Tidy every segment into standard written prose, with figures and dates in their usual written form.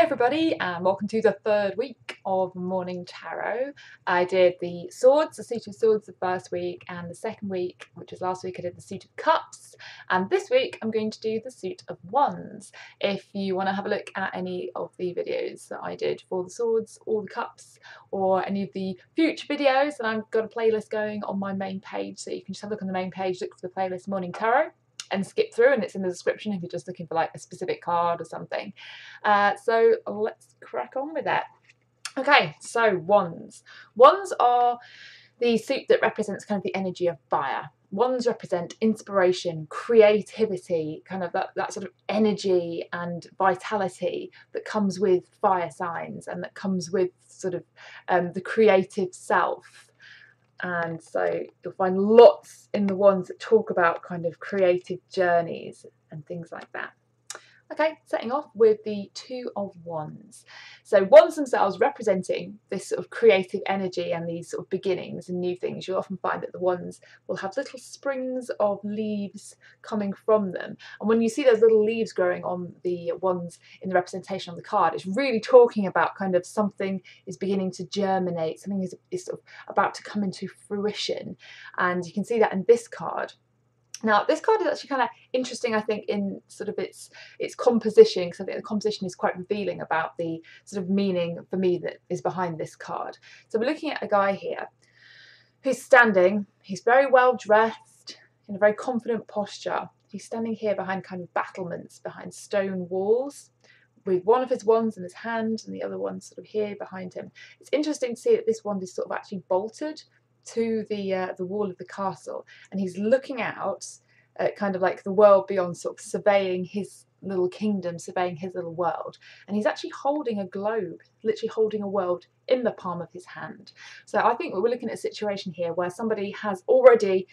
Hi everybody and welcome to the third week of Morning Tarot. I did the swords, the suit of swords the first week, and the second week, which was last week, I did the suit of cups, and this week I'm going to do the suit of wands. If you want to have a look at any of the videos that I did for the swords or the cups or any of the future videos, then I've got a playlist going on my main page, so you can just have a look on the main page, look for the playlist Morning Tarot and skip through, and it's in the description if you're just looking for like a specific card or something. So let's crack on with it. Okay, so wands. Wands are the suit that represents kind of the energy of fire. Wands represent inspiration, creativity, kind of that sort of energy and vitality that comes with fire signs and that comes with sort of the creative self. And so you'll find lots in the wands that talk about kind of creative journeys and things like that. Okay, setting off with the Two of Wands. So wands themselves representing this sort of creative energy and these sort of beginnings and new things. You'll often find that the wands will have little springs of leaves coming from them. And when you see those little leaves growing on the wands in the representation on the card, it's really talking about kind of something is beginning to germinate, something is sort of about to come into fruition. And you can see that in this card. Now, this card is actually kind of interesting, I think, in sort of its composition, because I think the composition is quite revealing about the sort of meaning for me that is behind this card. So we're looking at a guy here who's standing. He's very well dressed, in a very confident posture. He's standing here behind kind of battlements, behind stone walls, with one of his wands in his hand and the other one sort of here behind him. It's interesting to see that this wand is sort of actually bolted to the wall of the castle, and he's looking out at kind of like the world beyond, sort of surveying his little kingdom, surveying his little world, and he's actually holding a globe, literally holding a world in the palm of his hand. So I think we're looking at a situation here where somebody has already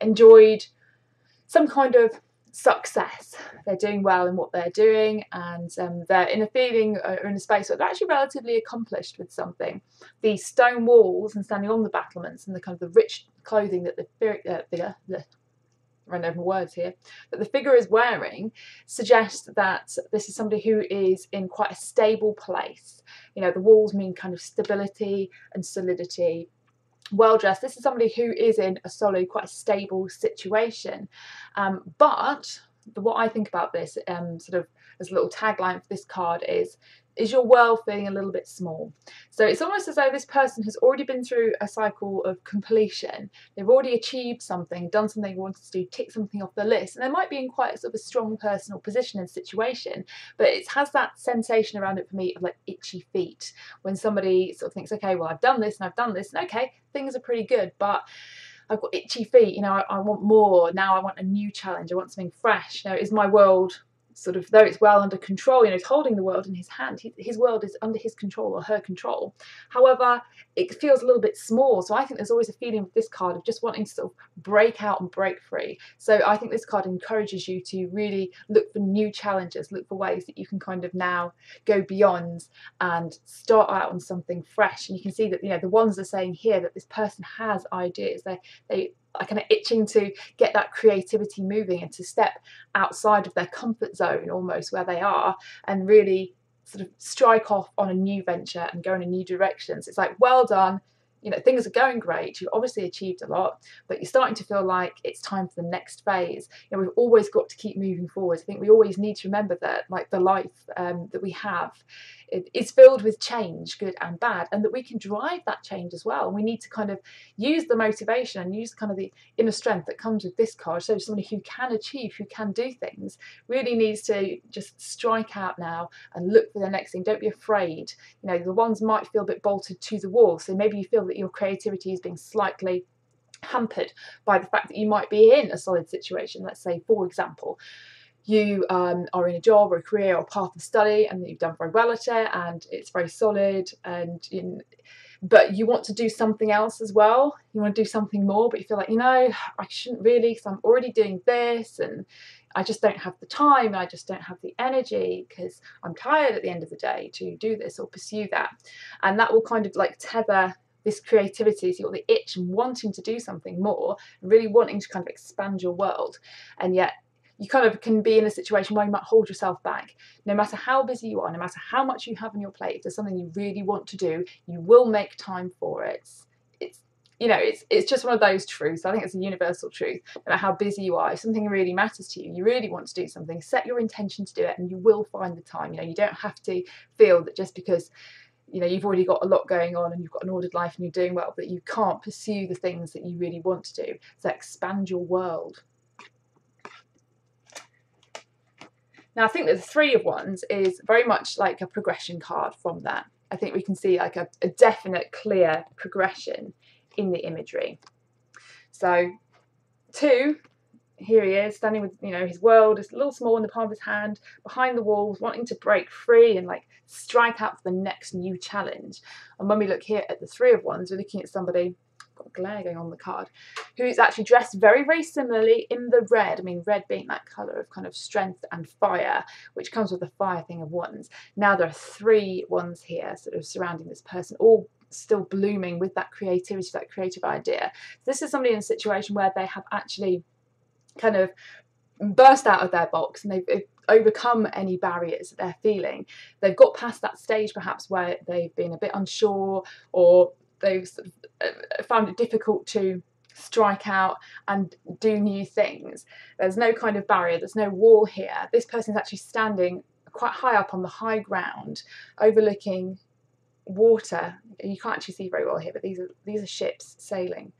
enjoyed some kind of success. They're doing well in what they're doing, and they're in a feeling or in a space where they're actually relatively accomplished with something. The stone walls and standing on the battlements and the kind of the rich clothing that run over words here, that the figure is wearing suggests that this is somebody who is in quite a stable place. You know, the walls mean kind of stability and solidity. Well dressed. This is somebody who is in a solid, quite a stable situation. But what I think about this, sort of as a little tagline for this card is your world feeling a little bit small? So it's almost as though this person has already been through a cycle of completion. They've already achieved something, done something they wanted to do, tick something off the list, and they might be in quite a sort of a strong personal position and situation, but it has that sensation around it for me of like itchy feet. When somebody sort of thinks, okay, well, I've done this and I've done this, and okay, things are pretty good, but I've got itchy feet, you know, I want more. Now I want a new challenge, I want something fresh. You know, is my world sort of, though it's well under control, you know, he's holding the world in his hand, his world is under his control or her control. However, it feels a little bit small. So I think there's always a feeling with this card of just wanting to sort of break out and break free. So I think this card encourages you to really look for new challenges, look for ways that you can kind of now go beyond and start out on something fresh. And you can see that, you know, the ones are saying here that this person has ideas. They are kind of itching to get that creativity moving and to step outside of their comfort zone almost where they are and really sort of strike off on a new venture and go in a new direction. So it's like, well done, you know, things are going great, you've obviously achieved a lot, but you're starting to feel like it's time for the next phase. You know, we've always got to keep moving forward. I think we always need to remember that, like, the life that we have, it is filled with change, good and bad, and that we can drive that change as well. And we need to kind of use the motivation and use kind of the inner strength that comes with this card. So somebody who can achieve, who can do things, really needs to just strike out now and look for the next thing. Don't be afraid. You know, the ones might feel a bit bolted to the wall, so maybe you feel that your creativity is being slightly hampered by the fact that you might be in a solid situation. Let's say, for example, you are in a job or a career or path of study and you've done very well at it and it's very solid, and but you want to do something else as well. You want to do something more, but you feel like, you know, I shouldn't really because I'm already doing this and I just don't have the time and I just don't have the energy because I'm tired at the end of the day to do this or pursue that. And that will kind of like tether this creativity. So you've got the itch and wanting to do something more, really wanting to kind of expand your world, and yet you kind of can be in a situation where you might hold yourself back. No matter how busy you are, no matter how much you have on your plate, if there's something you really want to do, you will make time for it. It's, you know, it's just one of those truths. I think it's a universal truth. No matter how busy you are, if something really matters to you, you really want to do something, set your intention to do it and you will find the time. You know, you don't have to feel that just because, you know, you've already got a lot going on and you've got an ordered life and you're doing well, that you can't pursue the things that you really want to do. So expand your world. Now, I think that the Three of Wands is very much like a progression card from that. I think we can see like a definite, clear progression in the imagery. So 2, here he is standing with, you know, his world is a little small in the palm of his hand, behind the walls, wanting to break free and like strike out for the next new challenge. And when we look here at the Three of Wands, we're looking at somebody, got glare going on the card, who is actually dressed very, very similarly in the red. I mean, red being that colour of kind of strength and fire, which comes with the fire thing of wands. Now there are 3 wands here sort of surrounding this person, all still blooming with that creativity, that creative idea. This is somebody in a situation where they have actually kind of burst out of their box and they've overcome any barriers that they're feeling. They've got past that stage perhaps where they've been a bit unsure, or they've sort of found it difficult to strike out and do new things. There's no kind of barrier, there's no wall here. This person's actually standing quite high up on the high ground overlooking water. You can't actually see very well here, but these are ships sailing.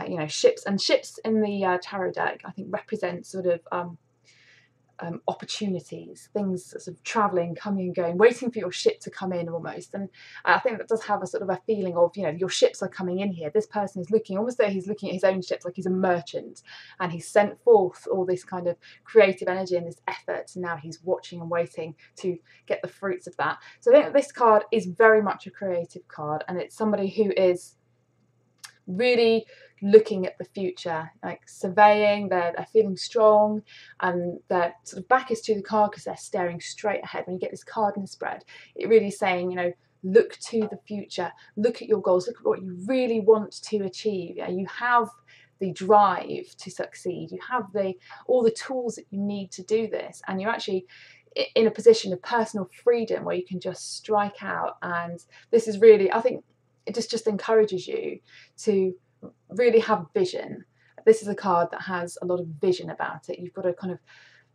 You know, ships in the tarot deck I think represent sort of opportunities, things sort of travelling, coming and going, waiting for your ship to come in almost. And I think that does have a sort of a feeling of, you know, your ships are coming in here. This person is looking almost though he's looking at his own ships, like he's a merchant and he's sent forth all this kind of creative energy and this effort, and now he's watching and waiting to get the fruits of that. So I think that this card is very much a creative card, and it's somebody who is really looking at the future, like surveying. They're feeling strong and their sort of back is to the card because they're staring straight ahead. When you get this card in the spread, it really is saying, you know, look to the future, look at your goals, look at what you really want to achieve. You know, you have the drive to succeed, you have all the tools that you need to do this, and you're actually in a position of personal freedom where you can just strike out. And this is really, I think it just encourages you to really have vision. This is a card that has a lot of vision about it. You've got to kind of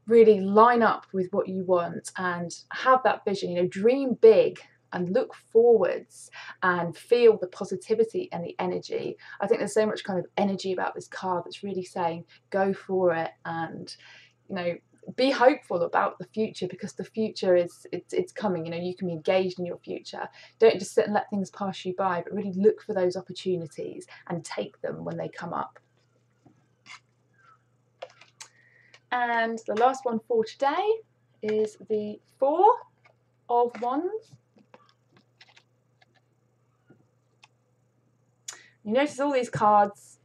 really line up with what you want and have that vision, you know, dream big and look forwards and feel the positivity and the energy. I think there's so much kind of energy about this card that's really saying go for it, and, you know, be hopeful about the future, because the future it's coming. You know, you can be engaged in your future. Don't just sit and let things pass you by, but really look for those opportunities and take them when they come up. And the last one for today is the Four of Wands. You notice all these cards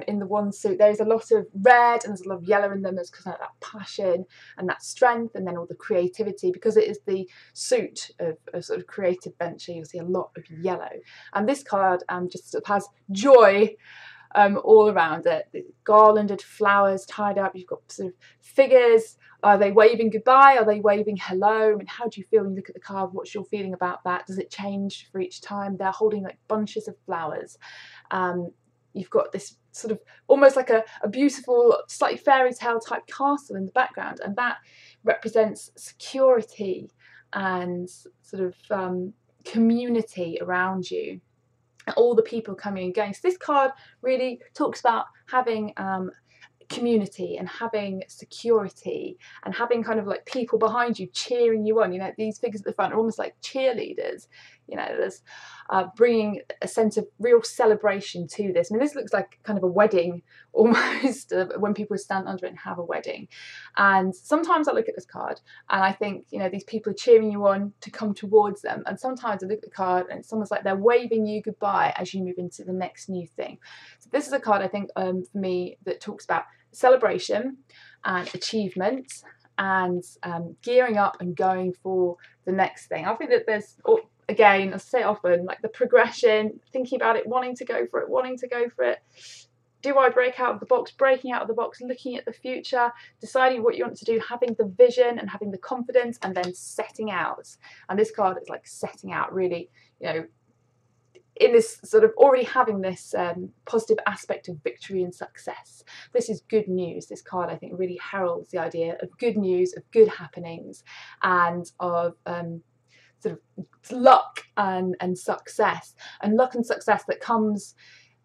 in the wand suit, there's a lot of red and there's a lot of yellow in them. There's kind of that passion and that strength, and then all the creativity, because it is the suit of a sort of creative venture. You'll see a lot of yellow, and this card just sort of has joy all around it. The garlanded flowers tied up. You've got sort of figures. Are they waving goodbye? Are they waving hello? I mean, how do you feel when you look at the card? What's your feeling about that? Does it change for each time? They're holding like bunches of flowers. You've got this sort of almost like a beautiful, slightly fairy tale type castle in the background, and that represents security and sort of community around you, all the people coming and going. So this card really talks about having community and having security and having kind of like people behind you cheering you on. You know, these figures at the front are almost like cheerleaders. You know, there's bringing a sense of real celebration to this. I mean, this looks like kind of a wedding almost, when people stand under it and have a wedding. And sometimes I look at this card and I think, you know, these people are cheering you on to come towards them. And sometimes I look at the card and it's almost like they're waving you goodbye as you move into the next new thing. So this is a card, I think, for me, that talks about celebration and achievement and gearing up and going for the next thing. I think that there's, again, I say often, like the progression, thinking about it, wanting to go for it, do I break out of the box? Breaking out of the box, looking at the future, deciding what you want to do, having the vision and having the confidence, and then setting out. And this card is like setting out, really, you know, in this sort of already having this positive aspect of victory and success. This is good news. This card, I think, really heralds the idea of good news, of good happenings, and of sort of luck and success. And luck and success that comes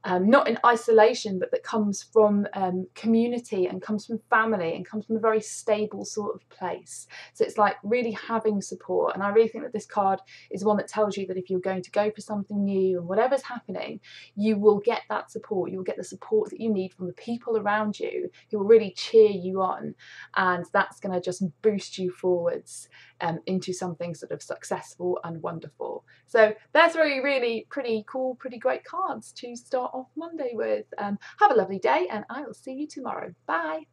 not in isolation, but that comes from community and comes from family and comes from a very stable sort of place. So it's like really having support. And I really think that this card is one that tells you that if you're going to go for something new and whatever's happening, you will get that support. You will get the support that you need from the people around you who will really cheer you on. And that's going to just boost you forwards into something sort of successful and wonderful. So there's really pretty cool, pretty great cards to start off Monday with. Have a lovely day, and I will see you tomorrow. Bye.